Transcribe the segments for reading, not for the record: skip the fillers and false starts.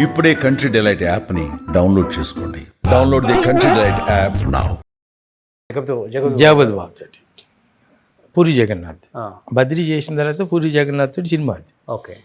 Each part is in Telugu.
ఇప్పుడే కంట్రీ డిలైట్ యాప్ని డౌన్లోడ్ చేసుకోండి. Download the Country Delight app now. Jagapathi Babu తోటి పూరి జగన్నాథ్ బద్రీ చేసిన తర్వాత పూరి జగన్నాథ్ తోటి సినిమా అది. ఓకే.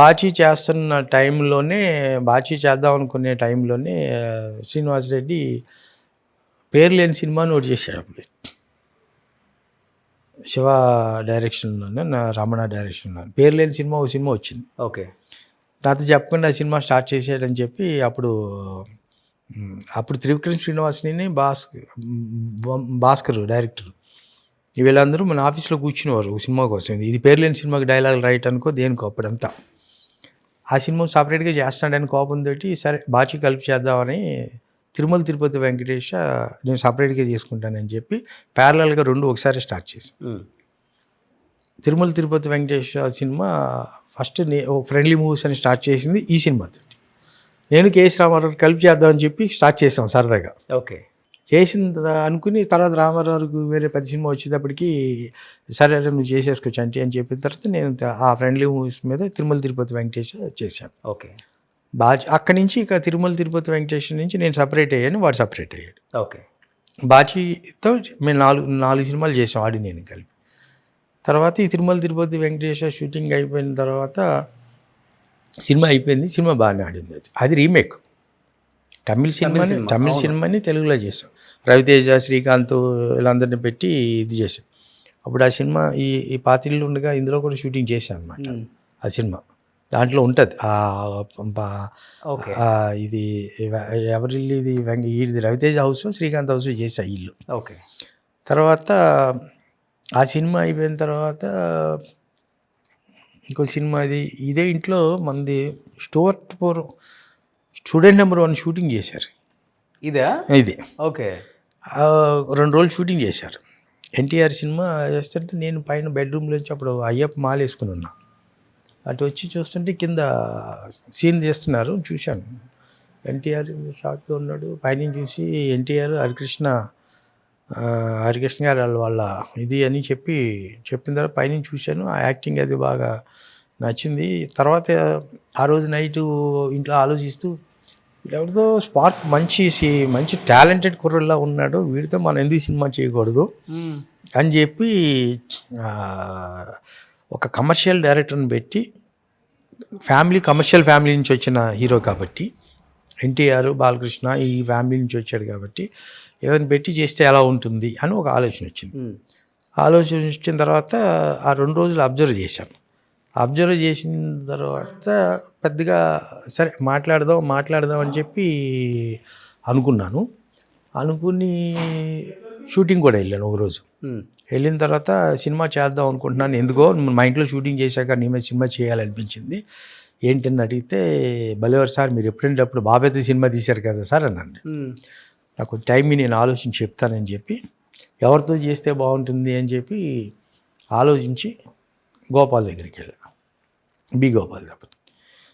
బాచీ చేస్తున్న టైంలోనే బాచీ చేద్దాం అనుకునే టైంలోనే శ్రీనివాస్ రెడ్డి పేరు లేని సినిమా నోట్ చేశాడు. అప్పుడు శివ డైరెక్షన్లోనే రమణ డైరెక్షన్లో పేరు లేని సినిమా ఒక సినిమా వచ్చింది. ఓకే. నాతో చెప్పకుండా ఆ సినిమా స్టార్ట్ చేసాడని చెప్పి అప్పుడు త్రివిక్రమ్ శ్రీనివాస్ని భాస్కర్ డైరెక్టర్ వీళ్ళందరూ మన ఆఫీస్లో కూర్చునేవారు ఒక సినిమా కోసం. ఇది పేరు లేని సినిమాకి డైలాగ్ రైట్ అనుకో దేనికో అప్పుడంతా. ఆ సినిమా సపరేట్గా చేస్తాడని కోపంతో సరే బాచీ కలిపి చేద్దామని తిరుమల తిరుపతి వెంకటేష్ నేను సపరేట్గా చేసుకుంటానని చెప్పి ప్యారలల్గా రెండు ఒకసారి స్టార్ట్ చేశాను. Tirumala Tirupati Venkatesh cinema first friendly movies అని స్టార్ట్ చేసింది ఈ సినిమాతో. నేను కేఎస్ రామారావు కలిపి చేద్దామని చెప్పి స్టార్ట్ చేసాం సరదాగా. ఓకే. చేసిన అనుకుని తర్వాత రామారావుకి వేరే పెద్ద సినిమా వచ్చేటప్పటికి సరే నువ్వు చేసేసుకోవచ్చు అంటే అని చెప్పిన తర్వాత నేను ఆ ఫ్రెండ్లీ మూవీస్ మీద తిరుమల తిరుపతి వెంకటేష్ చేశాను. ఓకే. అక్కడి నుంచి ఇక తిరుమల తిరుపతి వెంకటేష్ నుంచి నేను సపరేట్ అయ్యాను, వాడు సపరేట్ అయ్యాడు. ఓకే. బాచీతో మేము నాలుగు సినిమాలు చేసాం ఆడి నేను కలిపి. తర్వాత ఈ తిరుమల తిరుపతి వెంకటేష్ షూటింగ్ అయిపోయిన తర్వాత సినిమా అయిపోయింది. సినిమా బాగానే ఆడింది. అది రీమేక్ తమిళ సినిమాని తెలుగులో చేసాం. రవితేజ, శ్రీకాంత్ వీళ్ళందరినీ పెట్టి ఇది చేసాం. అప్పుడు ఆ సినిమా ఈ పాతిళ్ళు ఉండగా ఇందులో కూడా షూటింగ్ చేశాను అనమాట. ఆ సినిమా దాంట్లో ఉంటుంది ఇది ఎవరిల్లు ఇది రవితేజ హౌస్, శ్రీకాంత్ హౌస్ చేసా ఇల్లు. ఓకే. తర్వాత ఆ సినిమా అయిపోయిన తర్వాత ఇంకో సినిమా ఇదే ఇంట్లో మంది స్టూడెంట్ నెంబర్ 1 షూటింగ్ చేశారు. ఇది ఓకే. 2 రోజులు షూటింగ్ చేశారు. ఎన్టీఆర్ సినిమా చేస్తుంటే నేను పైన బెడ్రూమ్లోంచి అప్పుడు అయ్యప్ప మాల వేసుకుని ఉన్నా. అటు వచ్చి చూస్తుంటే కింద సీన్ చేస్తున్నారు, చూశాను. ఎన్టీఆర్ షార్ట్గా ఉన్నాడు. పైన చూసి ఎన్టీఆర్ హరికృష్ణ గారు వాళ్ళ ఇది అని చెప్పిన తర్వాత పైన చూశాను. ఆ యాక్టింగ్ అది బాగా నచ్చింది. తర్వాత ఆ రోజు నైటు ఇంట్లో ఆలోచిస్తూ ఎవరితో స్పార్క్ మంచి టాలెంటెడ్ కుర్రల్లా ఉన్నాడు, వీడితో మనం ఎందుకు సినిమా చేయకూడదు అని చెప్పి ఒక కమర్షియల్ డైరెక్టర్ని పెట్టి కమర్షియల్ ఫ్యామిలీ నుంచి వచ్చిన హీరో కాబట్టి ఎన్టీఆర్, బాలకృష్ణ ఈ ఫ్యామిలీ నుంచి వచ్చాడు కాబట్టి ఏదైనా పెట్టి చేస్తే ఎలా ఉంటుంది అని ఒక ఆలోచన వచ్చింది. ఆలోచన వచ్చిన తర్వాత ఆ 2 రోజులు అబ్జర్వ్ చేశాను. అబ్జర్వ్ చేసిన తర్వాత పెద్దగా సరే మాట్లాడదాం అని చెప్పి అనుకుని షూటింగ్ కూడా వెళ్ళాను. ఒక రోజు వెళ్ళిన తర్వాత సినిమా చేద్దాం అనుకుంటున్నాను, ఎందుకో మా ఇంట్లో షూటింగ్ చేశాక నీ మీద సినిమా చేయాలనిపించింది ఏంటని అడిగితే, భలేవారు సార్ మీరు ఎప్పుడప్పుడు బాబాయ్తో సినిమా తీశారు కదా సార్ అన్నాను. నాకు టైం నేను ఆలోచించి చెప్తానని చెప్పి ఎవరితో చేస్తే బాగుంటుంది అని చెప్పి ఆలోచించి గోపాల్ దగ్గరికి వెళ్ళా. గోపాల్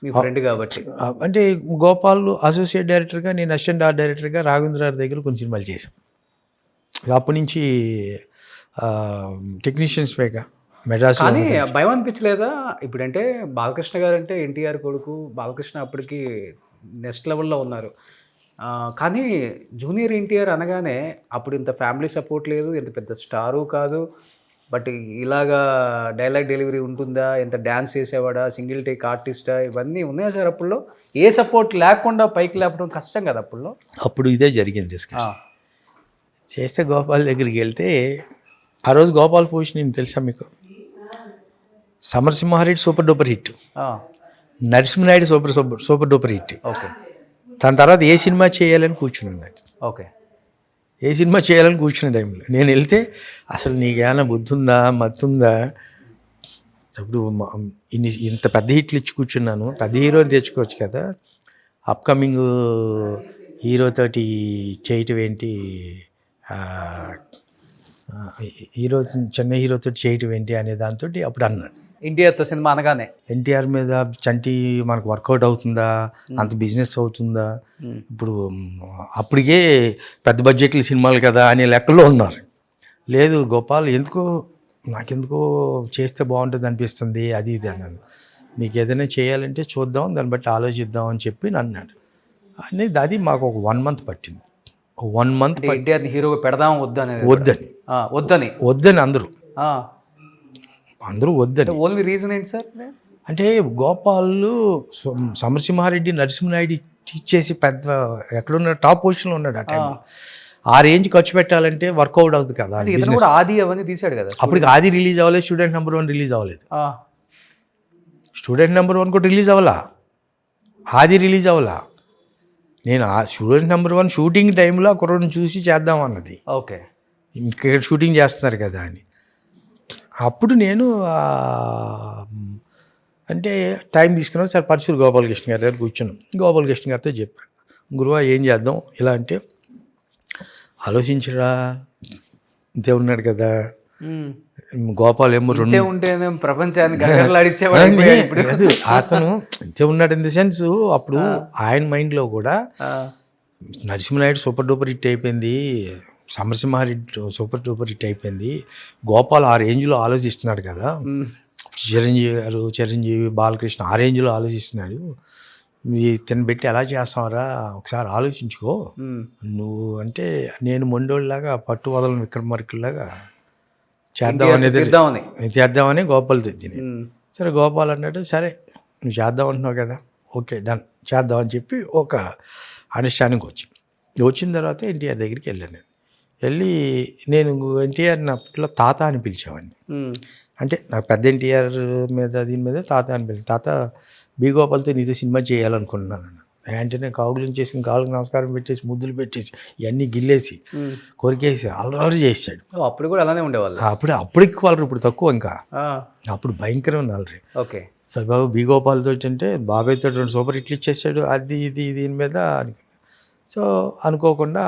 మీ ఫ్రెండ్ కాబట్టి. అంటే గోపాల్ అసోసియేట్ డైరెక్టర్గా, నేను అసిస్టెంట్ ఆర్ట్ డైరెక్టర్గా రాఘవేంద్ర గారి దగ్గర కొన్ని సినిమాలు చేశాం. అప్పటి నుంచి టెక్నీషియన్స్ వేగా మెడ్రాస్. కానీ భయం అనిపించలేదా? ఇప్పుడంటే బాలకృష్ణ గారు అంటే ఎన్టీఆర్ కొడుకు, బాలకృష్ణ అప్పటికి నెక్స్ట్ లెవెల్లో ఉన్నారు. కానీ జూనియర్ ఎన్టీఆర్ అనగానే అప్పుడు ఇంత ఫ్యామిలీ సపోర్ట్ లేదు, ఇంత పెద్ద స్టారు కాదు. బట్ ఇలాగా డైలాగ్ డెలివరీ ఉంటుందా, ఎంత డ్యాన్స్ చేసేవాడా, సింగిల్ టేక్ ఆర్టిస్టా, ఇవన్నీ ఉన్నాయా సార్? అప్పుడులో ఏ సపోర్ట్ లేకుండా పైకి లేపడం కష్టం కదా అప్పుడులో. అప్పుడు ఇదే జరిగింది డిస్కషన్. చేస్తే గోపాల్ దగ్గరికి వెళ్తే ఆ రోజు గోపాల్ పొజిషన్ నేను తెలుసా మీకు? Samarasimha Reddy super duper hit, Narasimha Naidu super duper hit. Okay. దాని తర్వాత ఏ సినిమా చేయాలని కూర్చున్నాడు. ఓకే. ఏ సినిమా చేయాలని కూర్చున్న టైంలో నేను వెళ్తే అసలు నీకేమైనా బుద్ధి ఉందా, మత్తుందా, అప్పుడు ఇంత పెద్ద హిట్లు ఇచ్చి కూర్చున్నాను, పెద్ద హీరోని తెచ్చుకోవచ్చు కదా, అప్కమింగ్ హీరోతోటి చేయటం ఏంటి, చిన్న హీరోతో చేయటం ఏంటి అనే దాంతో అప్పుడు అన్నాడు. ఎన్టీఆర్తో సినిమా అనగానే ఎన్టీఆర్ మీద చంటి మనకు వర్కౌట్ అవుతుందా, అంత బిజినెస్ అవుతుందా, ఇప్పుడు అప్పటికే పెద్ద బడ్జెట్లు సినిమాలు కదా అనే లెక్కలో ఉన్నారు. లేదు గోపాల్ నాకెందుకో చేస్తే బాగుంటుంది అనిపిస్తుంది అది ఇది అన్నాను. నీకు ఏదైనా చేయాలంటే చూద్దాం, దాన్ని బట్టి ఆలోచిద్దాం అని చెప్పి అన్నాడు. అనేది అది మాకు ఒక 1 month పట్టింది. 1 month ఎన్టీఆర్ని హీరోగా పెడదాం వద్దనేది వద్దని అందరూ వద్దని. ఓన్లీ రీజన్ ఏంటి సార్? అంటే గోపాలు సమరసింహారెడ్డి నరసింహనాయుడు ఇచ్చేసి పెద్ద ఎక్కడున్నాడు, టాప్ పొజిషన్లో ఉన్నాడు ఆ టైం. ఆ రేంజ్ ఖర్చు పెట్టాలంటే వర్కౌట్ అవుతుంది కదా. ఇతను కూడా ఆది అవన్నీ తీసాడు కదా. అప్పటికి ఆది రిలీజ్ అవ్వలేదు, స్టూడెంట్ నెంబర్ 1 రిలీజ్ అవ్వలేదు. స్టూడెంట్ నెంబర్ 1 కూడా రిలీజ్ అవ్వాలా, ఆది రిలీజ్ అవ్వాలా. నేను ఆ స్టూడెంట్ నెంబర్ 1 షూటింగ్ టైంలో ఆ కుర్రని చూసి చేద్దాం అన్నది. ఓకే, ఇక్కడ షూటింగ్ చేస్తున్నారు కదా అని. అప్పుడు నేను అంటే టైం తీసుకున్నాను సార్. పరశురు గోపాలకృష్ణ గారి దగ్గర కూర్చున్నాం. గోపాలకృష్ణ గారితో చెప్పాను, గురువా ఏం చేద్దాం ఇలా అంటే, ఆలోచించరా ఇంతే ఉన్నాడు కదా గోపాల్ ఏమో 2 ఉంటే ప్రపంచానికి అతను ఇంతే ఉన్నాడు. ఇన్ ది సెన్స్ అప్పుడు ఆయన మైండ్లో కూడా నరసింహనాయుడు సూపర్ డూపర్ హిట్ అయిపోయింది, సమరసింహారెడ్డి సూపర్ డూపర్ హిట్ అయిపోయింది, గోపాల్ ఆ రేంజ్లో ఆలోచిస్తున్నాడు కదా, చిరంజీవి బాలకృష్ణ ఆ రేంజ్లో ఆలోచిస్తున్నాడు, ఇతను పెట్టి ఎలా చేస్తావరా ఒకసారి ఆలోచించుకో నువ్వు అంటే. నేను మొండోళ్ళలాగా పట్టు వదలని విక్రమార్కుల్లాగా చేద్దామని గోపాల్ తెచ్చింది. సరే గోపాల్ అన్నాడు, సరే నువ్వు చేద్దాం అంటున్నావు కదా, ఓకే డన్ చేద్దామని చెప్పి ఒక అండర్స్టాండింగ్ వచ్చిన తర్వాత ఎన్టీఆర్ దగ్గరికి వెళ్ళాను. నేను ఎన్టీఆర్ని అప్పట్లో తాత అని పిలిచేవాడిని. అంటే నాకు పెద్ద ఎన్టీఆర్ మీద దీని మీద తాత అని పిలిచి, తాత బి గోపాల్తో నీతో సినిమా చేయాలనుకుంటున్నాను అన్న. వెంటనే కావులు చేసి కాళ్ళకి నమస్కారం పెట్టేసి ముద్దులు పెట్టేసి ఇవన్నీ గిల్లేసి కొరికేసి అల్లరి చేసాడు. అప్పుడు కూడా అలానే ఉండేవాళ్ళు. అప్పటికి వాళ్ళు ఇప్పుడు తక్కువ, ఇంకా అప్పుడు భయంకరమైన అల్లరి. ఓకే, సరే బాబు బి గోపాల్తో అంటే బాబాయ్తో 2 సూపర్ హిట్లు ఇచ్చేసాడు, అది ఇది దీని మీద. సో అనుకోకుండా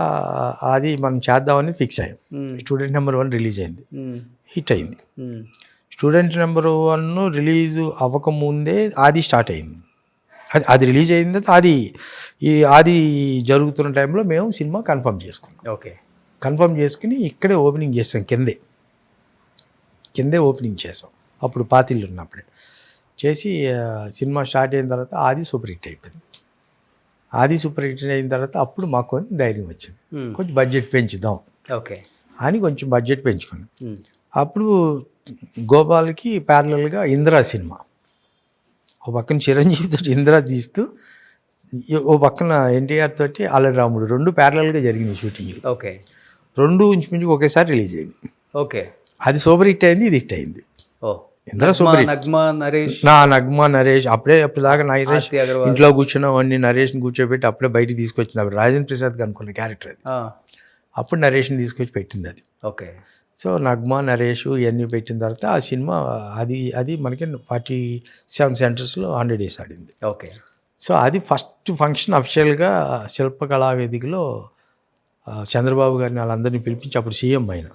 అది మనం చేద్దామని ఫిక్స్ అయ్యాం. స్టూడెంట్ నెంబర్ 1 రిలీజ్ అయింది, హిట్ అయింది. స్టూడెంట్ నెంబర్ 1 రిలీజ్ అవ్వకముందే ఆది స్టార్ట్ అయింది. అది రిలీజ్ అయింది. ఆది జరుగుతున్న టైంలో మేము సినిమా కన్ఫర్మ్ చేసుకున్నాం. ఓకే, కన్ఫర్మ్ చేసుకుని ఇక్కడే ఓపెనింగ్ చేసాం, కిందే ఓపెనింగ్ చేసాం. అప్పుడు పాతిళ్ళు ఉన్నప్పుడే చేసి సినిమా స్టార్ట్ అయిన తర్వాత ఆది సూపర్ హిట్ అయిపోయింది. ఆది సూపర్ హిట్ అయిన తర్వాత అప్పుడు మాకు కొంచెం ధైర్యం వచ్చింది, కొంచెం బడ్జెట్ పెంచుదాం ఓకే అని కొంచెం బడ్జెట్ పెంచుకున్నాం. అప్పుడు గోపాల్కి ప్యారలల్గా ఇందిరా సినిమా, ఓ పక్కన చిరంజీవితో ఇందిరా తీస్తూ, ఓ పక్కన ఎన్టీఆర్ తోటి అల్లరాముడు, 2 ప్యారలల్గా జరిగినాయి షూటింగ్లు. ఓకే, 2 ఇంచుమించు ఒకేసారి రిలీజ్ అయింది. ఓకే, అది సూపర్ హిట్ అయింది, ఇది హిట్ అయింది. Indira super hit. నగ్మా నరేష్ అప్పుడు దాకా నరేష్ ఇంట్లో కూర్చున్నావాడిని, నరేష్ని కూర్చోబెట్టి అప్పుడే బయటికి తీసుకొచ్చింది. అప్పుడు రాజేంద్ర ప్రసాద్ అనుకున్న క్యారెక్టర్ అది. అప్పుడు నరేష్ని తీసుకొచ్చి పెట్టింది అది. ఓకే, సో నగ్మా నరేష్ ఇవన్నీ పెట్టిన తర్వాత ఆ సినిమా అది మనకి 47 సెంటర్స్లో 100 days ఆడింది. ఓకే, సో అది ఫస్ట్ ఫంక్షన్ అఫిషియల్గా శిల్పకళా వేదికలో చంద్రబాబు గారిని వాళ్ళందరినీ పిలిపించి, అప్పుడు సీఎం అయిన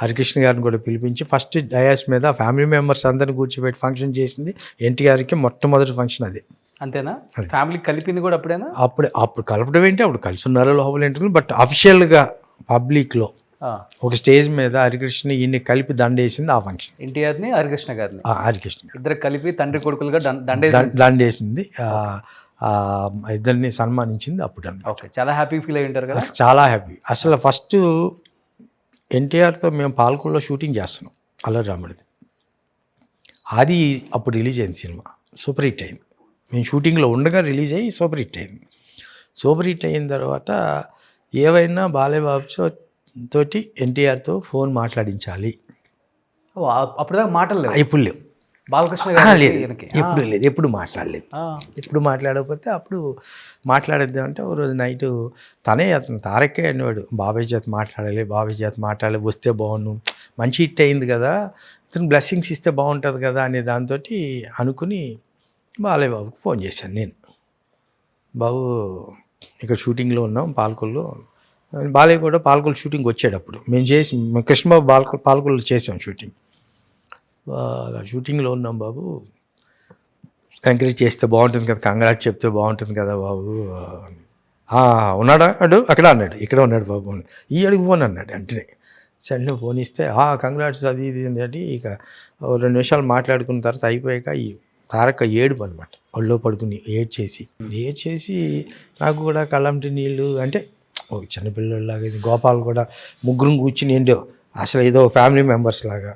హరికృష్ణ గారిని కూడా పిలిపించి ఫస్ట్ డయాస్ మీద ఫ్యామిలీ మెంబర్స్ అందరిని కూర్చోబెట్టి ఫంక్షన్ చేసింది ఎన్టీఆర్కి మొట్టమొదటి ఫంక్షన్ అది. అంతేనా? ఫ్యామిలీ కలిపింది కూడా అప్పుడేనా? అప్పుడు కలపడం ఏంటి, అప్పుడు కలిసి ఉన్నారో లోపల ఏంటి, బట్ అఫిషియల్గా పబ్లిక్లో ఒక స్టేజ్ మీద హరికృష్ణ ఈయన్ని కలిపి దండేసింది ఆ ఫంక్షన్. ఎన్టీఆర్ని హరికృష్ణ గారిని ఇద్దరు కలిపి తండ్రి కొడుకులుగా దండేసింది. ఇద్దరిని సన్మానించింది అప్పుడు. ఓకే, చాలా హ్యాపీ ఫీల్ అయ్యి ఉంటారు కదా? చాలా హ్యాపీ. అసలు ఫస్ట్ ఎన్టీఆర్తో మేము పాల్కొల్లో షూటింగ్ చేస్తున్నాం అల్లరాముడిది. అది అప్పుడు రిలీజ్ అయింది సినిమా, సూపర్ హిట్ అయింది. మేము షూటింగ్లో ఉండగా రిలీజ్ అయ్యి సూపర్ హిట్ అయింది. సూపర్ హిట్ అయిన తర్వాత ఏవైనా బాలయ్యబాబు తోటి ఎన్టీఆర్తో ఫోన్ మాట్లాడించాలి. అప్పుడు దాకా మాట్లాడలేదు? ఇప్పుడు లేవు. బాలకృష్ణ లేదు, ఎప్పుడు మాట్లాడలేదు. ఎప్పుడు మాట్లాడకపోతే అప్పుడు మాట్లాడేద్దామంటే ఓ రోజు నైటు అతను తారకే అనేవాడు, బాబాయ్ చేత మాట్లాడాలి, వస్తే బాగుండు, మంచి హిట్ అయింది కదా, ఇతను బ్లెస్సింగ్స్ ఇస్తే బాగుంటుంది కదా అనే దాంతో అనుకుని బాలయ్య బాబుకి ఫోన్ చేశాను నేను. బాబు ఇక్కడ షూటింగ్లో ఉన్నాం పాల్కొల్లో. బాలయ్య కూడా పాల్కొల్లు షూటింగ్ వచ్చాడు. అప్పుడు మేము కృష్ణబాబు పాల్కొల్లు చేసాం షూటింగ్. షూటింగ్లో ఉన్నాం బాబు, ఎంకరేజ్ చేస్తే బాగుంటుంది కదా, కంగ్రాట్ చెప్తే బాగుంటుంది కదా బాబు. ఉన్నాడా అక్కడ అన్నాడు, ఇక్కడ ఉన్నాడు బాబు, ఈ అడుగు ఫోన్ అన్నాడు. వెంటనే సడన్గా ఫోన్ ఇస్తే కంగ్రాట్స్ అది ఇది అంటే ఇక 2 నిమిషాలు మాట్లాడుకున్న తర్వాత అయిపోయాక తారక ఏడుపు అనమాట, ఒళ్ళో పడుకుని ఏడ్చేసి నాకు కూడా కళ్ళంటి నీళ్ళు అంటే ఒక చిన్నపిల్లలాగా, ఇది గోపాల్ కూడా ముగ్గురు కూర్చుని ఏంటో అసలు ఏదో ఫ్యామిలీ మెంబర్స్ లాగా.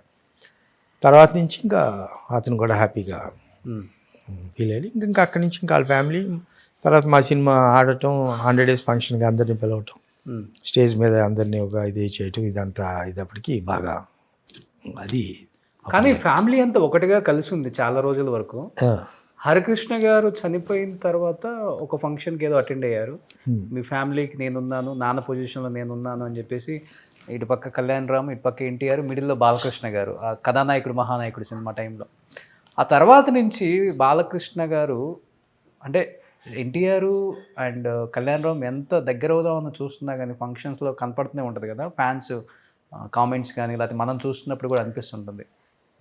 తర్వాత నుంచి ఇంకా అతను కూడా హ్యాపీగా ఫీల్ అయ్యాడు. ఇంకా అక్కడి నుంచి ఇంకా వాళ్ళ ఫ్యామిలీ. తర్వాత మా సినిమా ఆడటం, 100 days ఫంక్షన్కి అందరినీ పిలవటం, స్టేజ్ మీద అందరినీ ఒక ఇది చేయటం, ఇదంతా ఇదప్పటికి బాగా అది. కానీ ఫ్యామిలీ అంతా ఒకటిగా కలిసి ఉంది చాలా రోజుల వరకు. హరికృష్ణ గారు చనిపోయిన తర్వాత ఒక ఫంక్షన్కి ఏదో అటెండ్ అయ్యారు. మీ ఫ్యామిలీకి నేనున్నాను, నాన్న పొజిషన్లో నేనున్నాను అని చెప్పేసి, ఇటు పక్క కళ్యాణ్ రామ్, ఇటు పక్క ఎన్టీఆర్, మిడిల్లో బాలకృష్ణ గారు, ఆ కథానాయకుడు మహానాయకుడు సినిమా టైంలో. ఆ తర్వాత నుంచి బాలకృష్ణ గారు అంటే ఎన్టీఆర్ అండ్ కళ్యాణ్ రామ్ ఎంత దగ్గర అవుదామని చూస్తున్నా కానీ ఫంక్షన్స్లో కనపడుతూనే ఉంటుంది కదా, ఫ్యాన్స్ కామెంట్స్ కానీ, లేకపోతే మనం చూస్తున్నప్పుడు కూడా అనిపిస్తుంటుంది.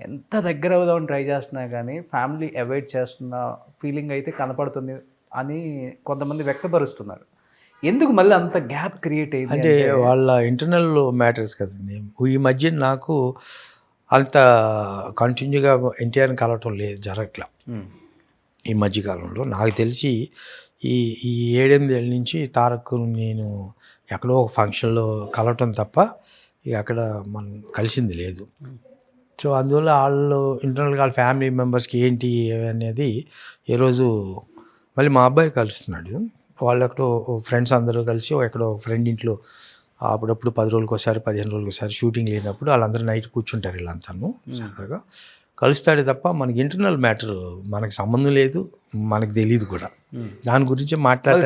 ఎంత దగ్గర అవుదామని ట్రై చేస్తున్నా కానీ ఫ్యామిలీ అవాయిడ్ చేస్తున్న ఫీలింగ్ అయితే కనపడుతుంది అని కొంతమంది వ్యక్తపరుస్తున్నారు. ఎందుకు మళ్ళీ అంత గ్యాప్ క్రియేట్ అయింది అంటే వాళ్ళ ఇంటర్నల్ మ్యాటర్స్ కదండి. ఈ మధ్య నాకు అంత కంటిన్యూగా ఎన్టీఆర్ని కలవటం లేదు, జరగట్లా ఈ మధ్యకాలంలో. నాకు తెలిసి ఈ 7-8 ఏళ్ళ నుంచి తారక్ నేను ఎక్కడో ఒక ఫంక్షన్లో కలవటం తప్ప ఇక అక్కడ మనం కలిసింది లేదు. సో అందువల్ల వాళ్ళు ఇంటర్నల్గా వాళ్ళ ఫ్యామిలీ మెంబర్స్కి ఏంటి అనేది ఏ రోజు మళ్ళీ మా అబ్బాయి కలుస్తున్నాడు. వాళ్ళు ఎక్కడో ఫ్రెండ్స్ అందరూ కలిసి ఎక్కడో ఫ్రెండ్ ఇంట్లో అప్పుడప్పుడు 10 రోజులకు ఒకసారి 15 రోజులకు ఒకసారి షూటింగ్ లేనప్పుడు వాళ్ళందరూ నైట్ కూర్చుంటారు వీళ్ళంతాను సరదాగా కలుస్తాడే తప్ప మనకి ఇంటర్నల్ మ్యాటర్ మనకి సంబంధం లేదు, మనకు తెలియదు కూడా. దాని గురించి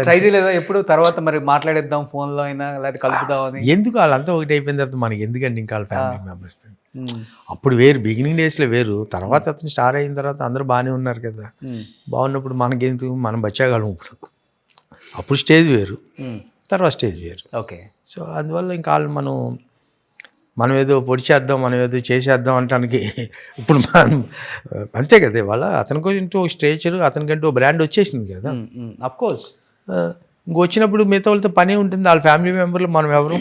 ట్రై చేయలేదా ఎప్పుడు? తర్వాత మరి మాట్లాడేద్దాం ఫోన్లో అయినా లేకపోతే కలుపుదాం అని. ఎందుకు వాళ్ళంతా ఒకటి అయిపోయిన తర్వాత మనకి ఎందుకండి ఇంకా వాళ్ళ ఫ్యామిలీ మెంబర్స్. అప్పుడు వేరు, బిగినింగ్ డేస్లో వేరు. తర్వాత అతను స్టార్ అయిన తర్వాత అందరూ బాగానే ఉన్నారు కదా, బాగున్నప్పుడు మనకెందుకు, మనం బచ్చాగాళ్ళం ఇప్పుడు. అప్పుడు స్టేజ్ వేరు, తర్వాత స్టేజ్ వేరు. ఓకే. సో అందువల్ల ఇంకా వాళ్ళు మనం ఏదో పొడి చేద్దాం, మనం ఏదో చేసేద్దాం అనటానికి ఇప్పుడు మనం అంతే కదా. వాళ్ళ అతనికంటూ ఒక స్ట్రేచర్, అతనికంటూ ఒక బ్రాండ్ వచ్చేసింది కదా. అఫ్కోర్స్ ఇంకొచ్చినప్పుడు మిగతా వాళ్ళతో పని ఉంటుంది, వాళ్ళ ఫ్యామిలీ మెంబర్లు మనం ఎవరు